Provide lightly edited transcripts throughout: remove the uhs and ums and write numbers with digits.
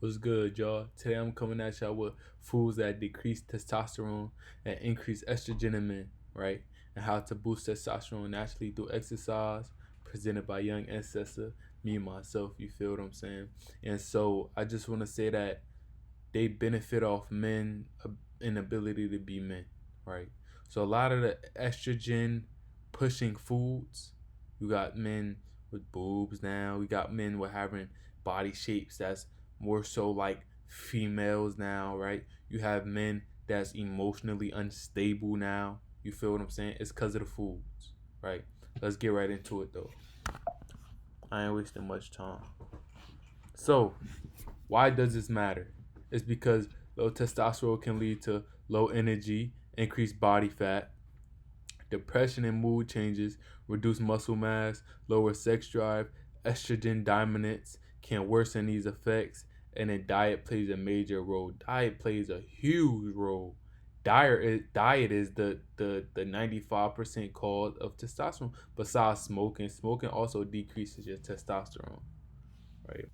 What's good, y'all? Today I'm coming at y'all with foods that decrease testosterone and increase estrogen in men, right? And how to boost testosterone naturally through exercise, presented by young ancestor, me myself, you feel what I'm saying? And so I just want to say that they benefit off men' inability to be men, right? So a lot of the estrogen pushing foods, you got men with boobs now. We got men with having body shapes that's more so like females now, right? You have men that's emotionally unstable now. You feel what I'm saying? It's because of the foods, right? Let's get right into it though. I ain't wasting much time. So, why does this matter? It's because low testosterone can lead to low energy, increased body fat, depression and mood changes, reduced muscle mass, lower sex drive, estrogen dominance can worsen these effects, and then diet plays a major role. Diet plays a huge role. Diet is the 95% cause of testosterone. Besides smoking, smoking also decreases your testosterone, right?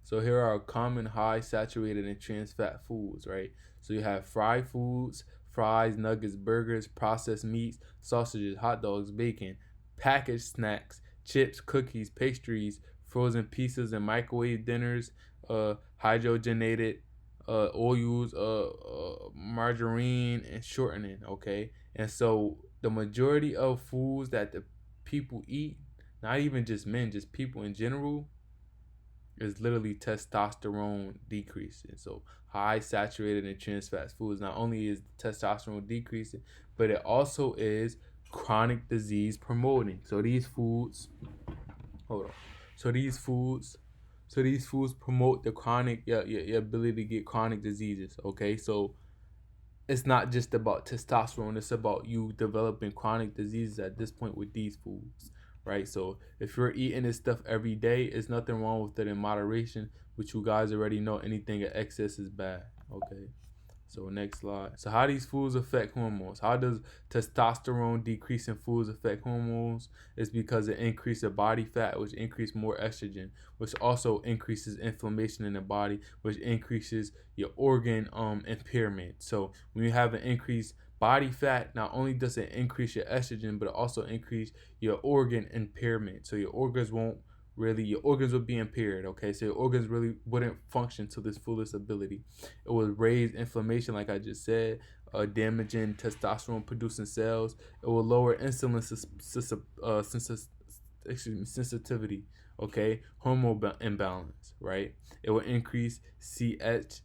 So here are common high saturated and trans fat foods, right? So you have fried foods, fries, nuggets, burgers, processed meats, sausages, hot dogs, bacon, packaged snacks, chips, cookies, pastries, frozen pizzas and microwave dinners, hydrogenated oils, margarine and shortening, okay? And so the majority of foods that the people eat, not even just men, just people in general, is literally testosterone decreasing. So high saturated and trans fat foods, not only is testosterone decreasing, but it also is chronic disease promoting. So these foods, hold on. So these foods promote the chronic your ability to get chronic diseases. Okay, so it's not just about testosterone, it's about you developing chronic diseases at this point with these foods, right? So if you're eating this stuff every day, it's nothing wrong with it in moderation, which you guys already know anything in excess is bad. Okay, so next slide. So how these foods affect hormones? How does testosterone decrease in foods affect hormones? It's because it increases body fat, which increases more estrogen, which also increases inflammation in the body, which increases your organ impairment. So when you have an increased body fat, not only does it increase your estrogen, but it also increase your organ impairment. So your organs will be impaired, okay? So your organs really wouldn't function to this fullest ability. It will raise inflammation, like I just said, damaging testosterone producing cells. It will lower insulin sensitivity, okay? Hormone imbalance, right? It will increase CHBG,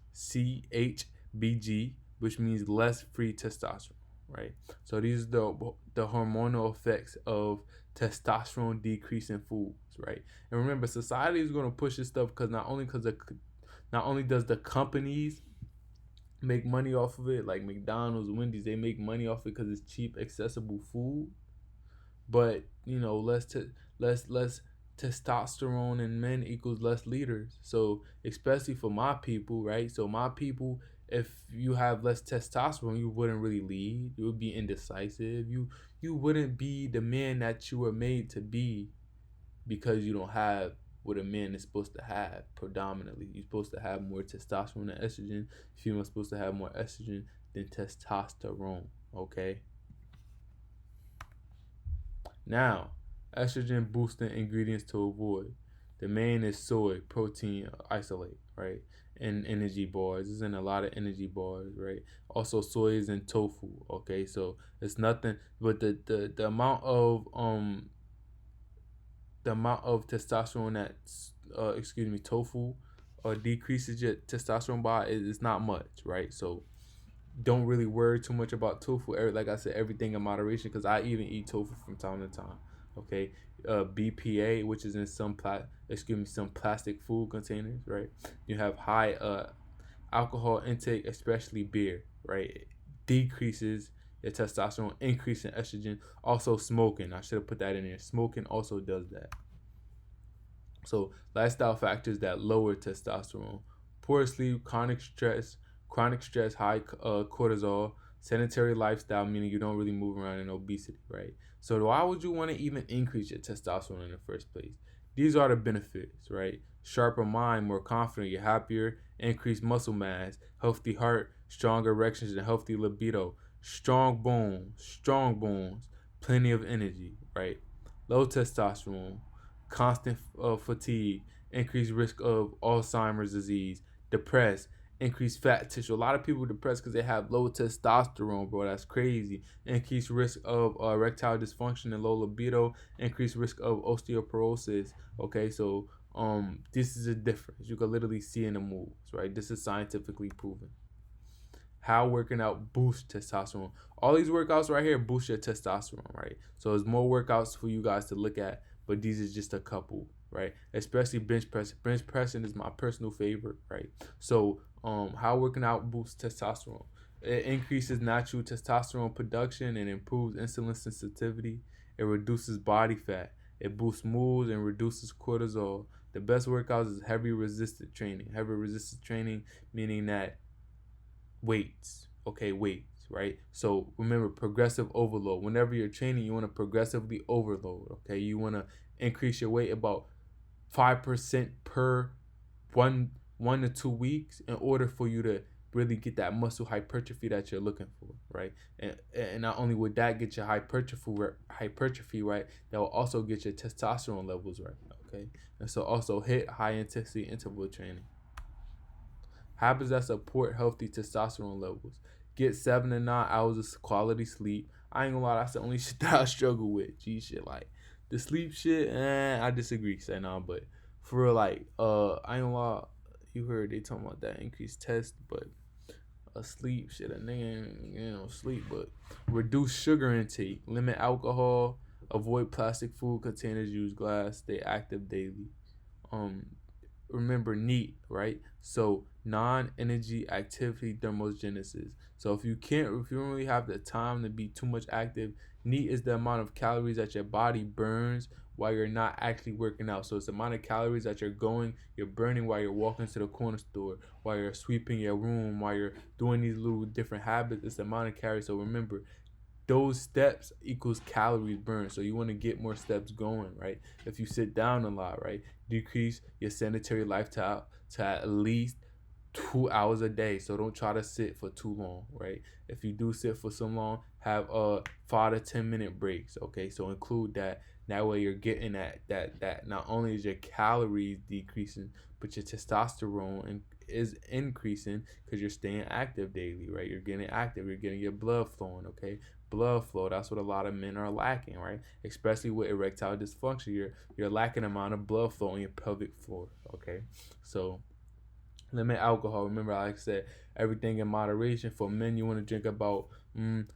which means less free testosterone, right? So these are the hormonal effects of testosterone decrease in foods, right? And remember, society is going to push this stuff because not only does the companies make money off of it, like McDonald's, Wendy's, they make money off it because it's cheap, accessible food. But less testosterone in men equals less leaders. So especially for my people, right? So my people, if you have less testosterone, you wouldn't really lead. You would be indecisive. You wouldn't be the man that you were made to be because you don't have what a man is supposed to have predominantly. You're supposed to have more testosterone than estrogen. Female's supposed to have more estrogen than testosterone. Okay. Now, estrogen boosting ingredients to avoid. The main is soy protein isolate, right? And energy bars. It's in a lot of energy bars, right? Also, soy is in tofu. Okay, so it's nothing, but the amount of testosterone that tofu decreases your testosterone by is not much, right? So don't really worry too much about tofu. Like I said, everything in moderation, because I even eat tofu from time to time. Okay, BPA, which is in some plastic food containers, right? You have high alcohol intake, especially beer, right? It decreases your testosterone, increase in estrogen. Also, smoking. I should have put that in there. Smoking also does that. So lifestyle factors that lower testosterone: poor sleep, chronic stress, high cortisol, sedentary lifestyle, meaning you don't really move around, and obesity, right? So why would you want to even increase your testosterone in the first place? These are the benefits, right? sharper mind, more confident, you're happier, increased muscle mass, healthy heart, strong erections, and healthy libido, strong bones, plenty of energy, right? Low testosterone, constant fatigue, increased risk of Alzheimer's disease, depressed, increased fat tissue. A lot of people are depressed because they have low testosterone, bro. That's crazy. Increased risk of erectile dysfunction and low libido. Increased risk of osteoporosis. Okay, so this is a difference. You can literally see in the moves, right? This is scientifically proven. How working out boosts testosterone. All these workouts right here boost your testosterone, right? So there's more workouts for you guys to look at, but these is just a couple, right? Especially bench pressing. Bench pressing is my personal favorite, right? So how working out boosts testosterone. It increases natural testosterone production and improves insulin sensitivity. It reduces body fat. It boosts moods and reduces cortisol. The best workouts is heavy resistant training. Heavy resistant training meaning that weights, right? So remember, progressive overload. Whenever you're training, you want to progressively overload, okay? You want to increase your weight about 5% per one to 2 weeks in order for you to really get that muscle hypertrophy that you're looking for, right? And not only would that get your hypertrophy right, that will also get your testosterone levels right, okay? And so also hit high intensity interval training. Habits that support healthy testosterone levels. Get 7 to 9 hours of quality sleep. I ain't gonna lie, that's the only shit that I struggle with. G shit, like the sleep shit, I disagree. Say nah, but for real, like, I ain't gonna lie, you heard they talking about that increased test, but sleep shit, a nigga, sleep, but reduce sugar intake, limit alcohol, avoid plastic food containers, use glass, stay active daily. Remember NEAT, right? So non-energy activity thermogenesis. So if you don't really have the time to be too much active, NEAT is the amount of calories that your body burns while you're not actually working out. So it's the amount of calories that you're burning while you're walking to the corner store, while you're sweeping your room, while you're doing these little different habits. It's the amount of calories. So remember, those steps equals calories burned. So you want to get more steps going, right? If you sit down a lot, right, decrease your sedentary lifestyle to at least 2 hours a day. So don't try to sit for too long, right? If you do sit for so long, have 5 to 10 minute breaks. Okay, so include that. That way you're getting that not only is your calories decreasing, but your testosterone is increasing because you're staying active daily, right? You're getting active, you're getting your blood flowing, okay? Blood flow, that's what a lot of men are lacking, right? Especially with erectile dysfunction, you're lacking amount of blood flow in your pelvic floor, okay? So limit alcohol. Remember, like I said, everything in moderation. For men, you want to drink about 1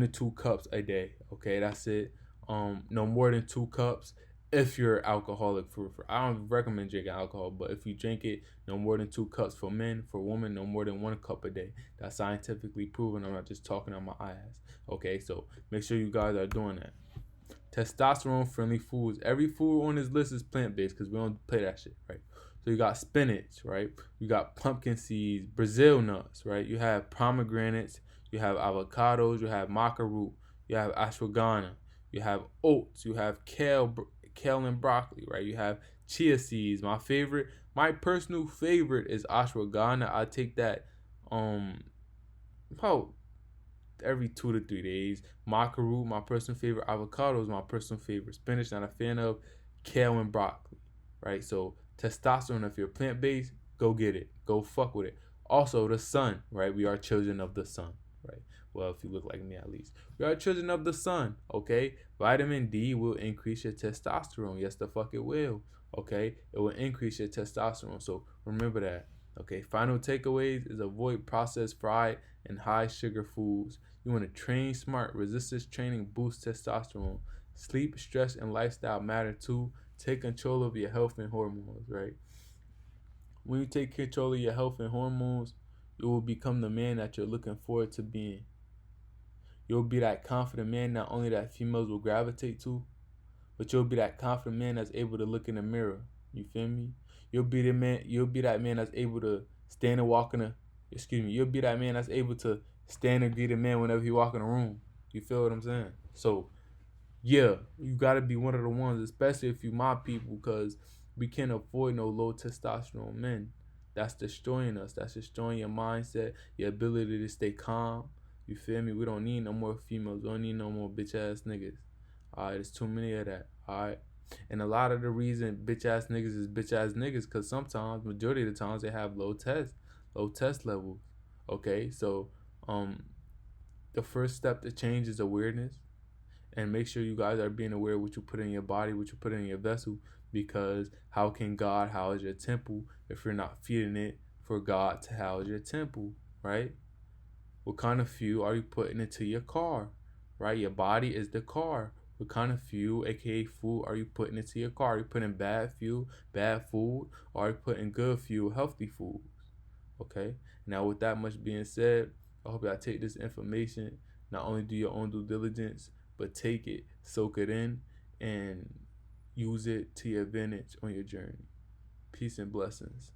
to 2 cups a day. Okay, that's it. No more than 2 cups. If you're alcoholic, I don't recommend drinking alcohol, but if you drink it, no more than 2 cups for men. For women, no more than 1 cup a day. That's scientifically proven. I'm not just talking on my ass. Okay, so make sure you guys are doing that. Testosterone friendly foods. Every food on this list is plant based because we don't play that shit, right? So you got spinach, right? You got pumpkin seeds, Brazil nuts, right? You have pomegranates, you have avocados, you have maca root, you have ashwagandha, you have oats, you have kale and broccoli, right? You have chia seeds. My personal favorite is ashwagandha. I take that about every 2 to 3 days. Maca root, my personal favorite. Avocados, my personal favorite. Spinach, not a fan of. Kale and broccoli, right? So testosterone, if you're plant-based, go get it. Go fuck with it. Also, the sun, right? We are children of the sun, right? Well, if you look like me at least. We are children of the sun, okay? Vitamin D will increase your testosterone. Yes, the fuck it will, okay? It will increase your testosterone. So remember that, okay? Final takeaways is avoid processed, fried, and high sugar foods. You want to train smart. Resistance training boosts testosterone. Sleep, stress, and lifestyle matter too. Take control of your health and hormones, right? When you take control of your health and hormones, you will become the man that you're looking forward to being. You'll be that confident man not only that females will gravitate to, but you'll be that confident man that's able to look in the mirror. You feel me? You'll be that man that's able to stand and walk in a you'll be that man that's able to stand and greet a man whenever he walk in a room. You feel what I'm saying? So yeah, you gotta be one of the ones, especially if you my people, because We can't afford no low testosterone men. That's destroying us. That's destroying your mindset, your ability to stay calm. You feel me? We don't need no more females. We don't need no more bitch ass niggas. Alright, there's too many of that. Alright. And a lot of the reason bitch ass niggas is bitch ass niggas, cause sometimes, majority of the times, they have low test levels. Okay, so um the first step to change is awareness, and make sure you guys are being aware of what you put in your body, what you put in your vessel, because how can God house your temple if you're not feeding it for God to house your temple, right? What kind of fuel are you putting into your car, right? Your body is the car. What kind of fuel, aka food, are you putting into your car? Are you putting bad fuel, bad food, or are you putting good fuel, healthy food? Okay. Now, with that much being said, I hope y'all take this information. Not only do your own due diligence, but take it, soak it in, and use it to your advantage on your journey. Peace and blessings.